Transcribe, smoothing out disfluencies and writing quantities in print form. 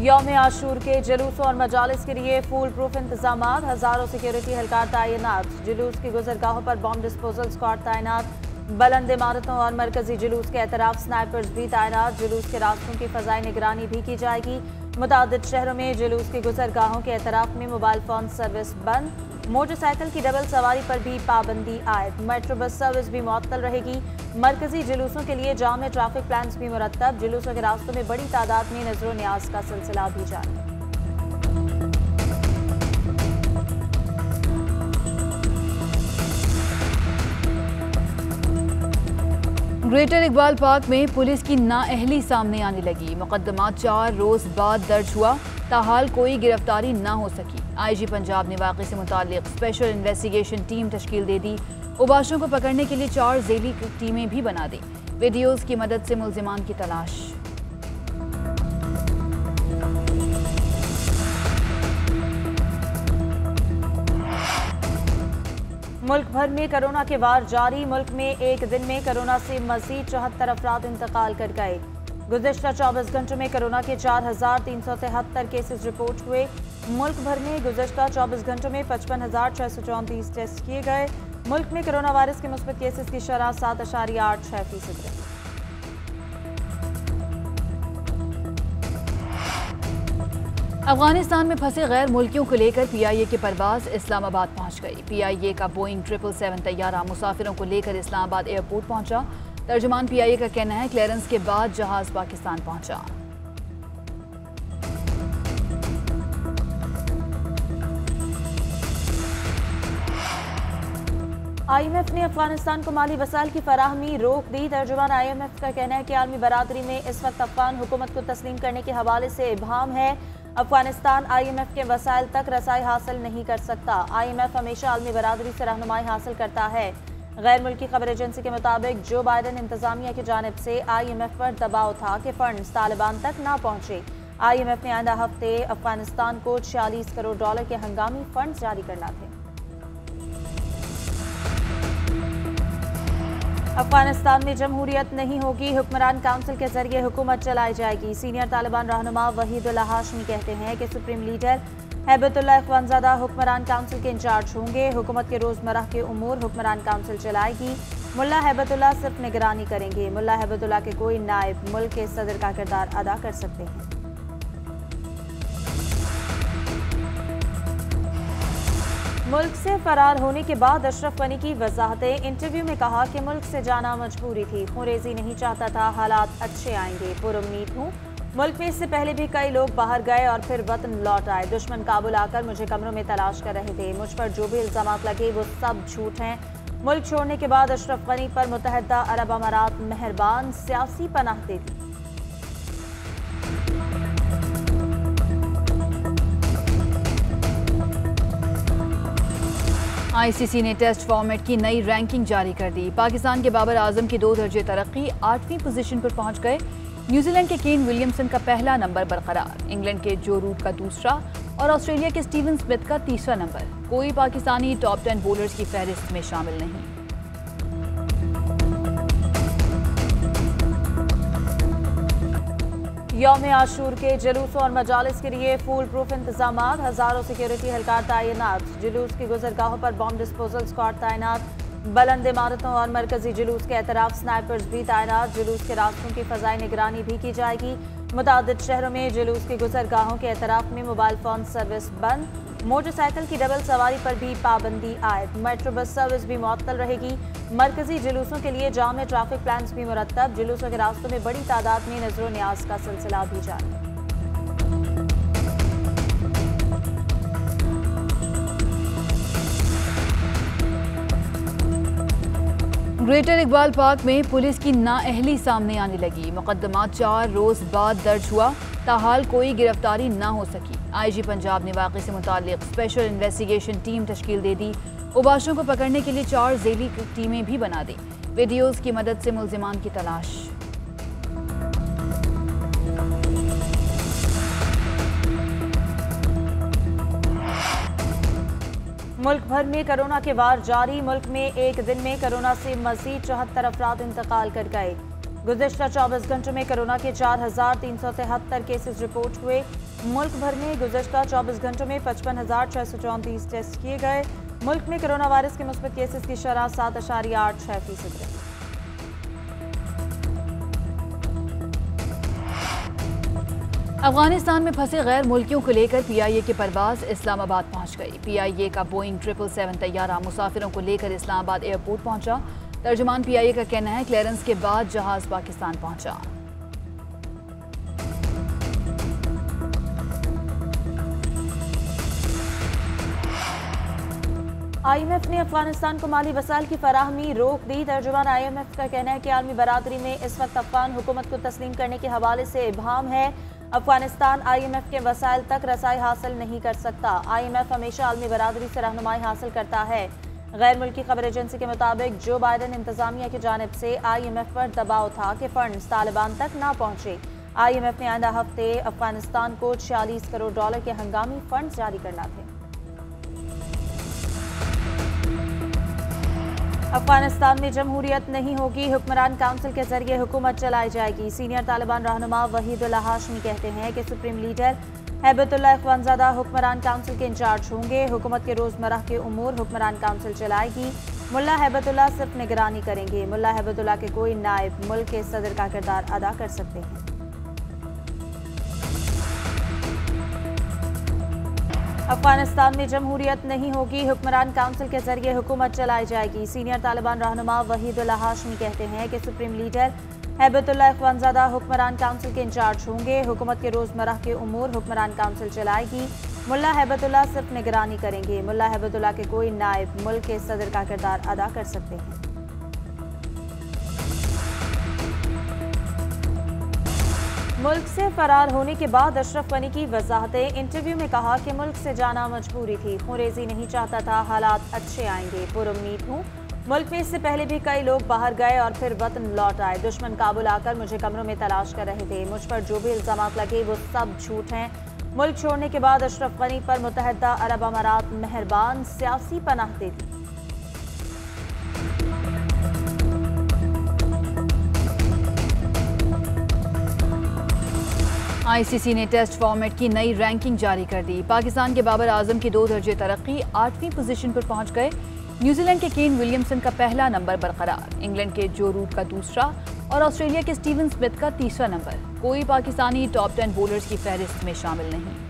यौम आशूर के जुलूस और मजालिस के लिए फूल प्रूफ इंतजाम, हजारों सिक्योरिटी एहलकार तैनात। जुलूस की गुजरगाहों पर बॉम्ब डिस्पोजल स्क्वाड तैनात। बुलंद इमारतों और मरकजी जुलूस के एतराफ स्नाइपर्स भी तैनात। जुलूस के रास्तों की फजाई निगरानी भी की जाएगी। मुतादिद शहरों में जुलूस की गुजरगाहों के एतराफ में मोबाइल फोन सर्विस बंद। मोटरसाइकिल की डबल सवारी पर भी पाबंदी आयद। मेट्रो बस सर्विस भी मुअत्तल रहेगी। मरकजी जुलूसों के लिए जामे ट्रैफिक प्लान्स भी मुरतब। जुलूसों के रास्तों में बड़ी तादाद में नजर न्याज का सिलसिला भी जारी। ग्रेटर इकबाल पार्क में पुलिस की नाअहली सामने आने लगी। मुकदमा 4 रोज बाद दर्ज हुआ, ताहाल कोई गिरफ्तारी ना हो सकी। आईजी पंजाब ने वाक़े से मुताल्लिक स्पेशल इन्वेस्टिगेशन टीम तश्कील दे दी। उबाशों को पकड़ने के लिए 4 ज़ेली टीमें भी बना दी। वीडियोज़ की मदद से मुल्ज़िमान की तलाश। मुल्क भर में कोरोना के वार जारी। मुल्क में एक दिन में कोरोना से मजीद 74 अफराद इंतकाल कर गए। गुज़िश्ता 24 घंटों में कोरोना के 4373 केसेस रिपोर्ट हुए। मुल्क भर में गुज़िश्ता 24 घंटों में 55,634 टेस्ट किए गए। मुल्क में कोरोना वायरस के मुस्बत केसेस की शरह 7.86% रही। अफगानिस्तान में फंसे गैर मुल्कियों को लेकर PIA की परवाज इस्लामाबाद पहुंच गई। PIA का बोइंग 777 तैयारा मुसाफिरों को लेकर इस्लामाबाद एयरपोर्ट पहुंचा। तर्जुमान PIA का कहना है क्लियरेंस के बाद जहाज पाकिस्तान पहुंचा। IMF ने अफगानिस्तान को माली वसाइल की फराहमी रोक दी। तर्जुमान IMF का कहना है कि आलमी बरादरी में इस वक्त अफगान हुकूमत को तस्लीम करने के हवाले से इबहम है। अफगानिस्तान IMF के वसाइल तक रसाई हासिल नहीं कर सकता। IMF हमेशा आलमी बरादरी से रहनुमाई हासिल करता है। गैर मुल्की खबर एजेंसी के मुताबिक जो बाइडन इंतजामिया की जानिब से IMF पर दबाव था कि फंड्स तालिबान तक ना पहुंचे। IMF ने आइंदा हफ्ते अफगानिस्तान को $46 करोड़ के हंगामी फंड्स जारी करना थे। अफगानिस्तान में जमहूरियत नहीं होगी, हुक्मरान काउंसिल के जरिए हुकूमत चलाई जाएगी। सीनियर तालिबान रहनुमा वहीदुल्लाह हाशमी कहते हैं कि सुप्रीम लीडर हैबतुल्लाह अखवंजादा हुक्मरान काउंसिल के इंचार्ज होंगे। हुकूमत के रोजमर्रा के उमूर हुक्मरान काउंसिल चलाएगी। मुल्ला हैबतुल्लाह सिर्फ निगरानी करेंगे। मुल्ला हैबतुल्लाह के कोई नायब मुल्क के सदर का किरदार अदा कर सकते हैं। मुल्क से फरार होने के बाद अशरफ गनी की वजाहतें। इंटरव्यू में कहा कि मुल्क से जाना मजबूरी थी, खुरेजी नहीं चाहता था, हालात अच्छे आएंगे, पुरुम्मीद हूँ। मुल्क में इससे पहले भी कई लोग बाहर गए और फिर वतन लौट आए। दुश्मन काबुल आकर मुझे कमरों में तलाश कर रहे थे। मुझ पर जो भी इल्जामात लगे वो सब झूठ हैं। मुल्क छोड़ने के बाद अशरफ गनी पर मुत्तहदा अरब अमारात मेहरबान सियासी पनाह देती। ICC ने टेस्ट फॉर्मेट की नई रैंकिंग जारी कर दी। पाकिस्तान के बाबर आजम की 2 दर्जे तरक्की 8वीं पोजीशन पर पहुंच गए। न्यूजीलैंड के केन विलियमसन का पहला नंबर बरकरार, इंग्लैंड के जो रूट का दूसरा और ऑस्ट्रेलिया के स्टीवन स्मिथ का तीसरा नंबर। कोई पाकिस्तानी टॉप 10 बॉलर्स की फहरिस्त में शामिल नहीं। यौम आशूर के जुलूस और मजालिस के लिए फूल प्रूफ इंतजाम, हजारों सिक्योरिटी एहलकार तैनात। जुलूस की गुजरगाहों पर बॉम्ब डिस्पोजल स्क्वाड तैनात। बुलंद इमारतों और मरकजी जुलूस के एतराफ स्नाइपर्स भी तैनात। जुलूस के रास्तों की फजाई निगरानी भी की जाएगी। मुतादिद शहरों में जुलूस की गुजरगाहों के एतराफ में मोबाइल फोन सर्विस बंद। मोटरसाइकिल की डबल सवारी पर भी पाबंदी आयद। मेट्रो बस सर्विस भी मुअत्तल रहेगी। मरकजी जुलूसों के लिए जामे ट्रैफिक प्लान्स भी मुरतब। जुलूसों के रास्तों में बड़ी तादाद में नजर न्याज का सिलसिला भी जारी। ग्रेटर इकबाल पार्क में पुलिस की नाअहली सामने आने लगी। मुकदमा 4 रोज बाद दर्ज हुआ, ताहाल कोई गिरफ्तारी ना हो सकी। आईजी पंजाब ने वाक़े से मुताल्लिक स्पेशल इन्वेस्टिगेशन टीम तश्कील दे दी। उबाशों को पकड़ने के लिए 4 ज़ेली टीमें भी बना दी। वीडियोज़ की मदद से मुल्ज़िमान की तलाश। मुल्क भर में कोरोना के वार जारी। मुल्क में एक दिन में कोरोना से मजीद 74 अफराद इंतकाल कर गए। गुज़िश्ता 24 घंटों में कोरोना के 4373 केसेस रिपोर्ट हुए। मुल्क भर में गुज़श्ता 24 घंटों में 55,634 टेस्ट किए गए। मुल्क में कोरोना वायरस के मुस्बत केसेस की शरह 7.86% रही। अफगानिस्तान में फंसे गैर मुल्कियों को लेकर PIA की परवाज इस्लामाबाद पहुंच गई। PIA का बोइंग 777 तैयारा मुसाफिरों को लेकर इस्लामाबाद एयरपोर्ट पहुंचा। तर्जुमान PIA का कहना है क्लियरेंस के बाद जहाज पाकिस्तान पहुंचा। IMF ने अफगानिस्तान को माली वसाइल की फराहमी रोक दी। तर्जुमान IMF का कहना है कि आलमी बरादरी में इस वक्त अफगान हुकूमत को तस्लीम करने के हवाले से इबहम है। अफगानिस्तान IMF के वसाइल तक रसाई हासिल नहीं कर सकता। IMF हमेशा आलमी बरादरी से रहनुमाई हासिल करता है। गैर मुल्की खबर एजेंसी के मुताबिक जो बाइडन इंतजामिया की जानिब से IMF पर दबाव था कि फंड्स तालिबान तक ना पहुंचे। IMF ने आइंदा हफ्ते अफगानिस्तान को $46 करोड़ के हंगामी फंड्स जारी करना थे। अफगानिस्तान में जमहूरियत नहीं होगी, हुक्मरान काउंसिल के जरिए हुकूमत चलाई जाएगी। सीनियर तालिबान रहनुमा वहीदुल्लाह हाशमी कहते हैं कि सुप्रीम लीडर हैबतुल्लाह अखवंजादा हुक्मरान काउंसिल के इंचार्ज होंगे। हुकूमत के रोजमर्रा के उमूर हुक्मरान काउंसिल चलाएगी। मुल्ला हैबतुल्लाह सिर्फ निगरानी करेंगे। मुल्ला हैबतुल्लाह के कोई नायब मुल्क के सदर का किरदार अदा कर सकते हैं। अफगानिस्तान में जमहूरियत नहीं होगी, हुक्मरान काउंसिल के जरिए हुकूमत चलाई जाएगी। सीनियर तालिबान रहनुमा वहीदुल्लाह हाशमी कहते हैं कि सुप्रीम लीडर हैबतुल्लाह अखवंजादा हुक्मरान काउंसिल के इंचार्ज होंगे। हुकूमत के रोजमर्रा के उमूर हुक्मरान काउंसिल चलाएगी। मुल्ला हैबतुल्लाह सिर्फ निगरानी करेंगे। मुल्ला हैबतुल्लाह के कोई नायब मुल्क के सदर का किरदार अदा कर सकते हैं। मुल्क से फरार होने के बाद अशरफ गनी की वजाहतें। इंटरव्यू में कहा कि मुल्क से जाना मजबूरी थी, खुरेजी नहीं चाहता था, हालात अच्छे आएंगे, पुरुम्मीद हूँ। मुल्क में इससे पहले भी कई लोग बाहर गए और फिर वतन लौट आए। दुश्मन काबुल आकर मुझे कमरों में तलाश कर रहे थे। मुझ पर जो भी इल्जामात लगे वो सब झूठ हैं। मुल्क छोड़ने के बाद अशरफ गनी पर मुत्तहदा अरब अमारात मेहरबान सियासी पनाह देती। ICC ने टेस्ट फॉर्मेट की नई रैंकिंग जारी कर दी। पाकिस्तान के बाबर आजम की 2 दर्जे तरक्की 8वीं पोजीशन पर पहुंच गए। न्यूजीलैंड के केन विलियमसन का पहला नंबर बरकरार, इंग्लैंड के जो रूट का दूसरा और ऑस्ट्रेलिया के स्टीवन स्मिथ का तीसरा नंबर। कोई पाकिस्तानी टॉप 10 बॉलर्स की फहरिस्त में शामिल नहीं।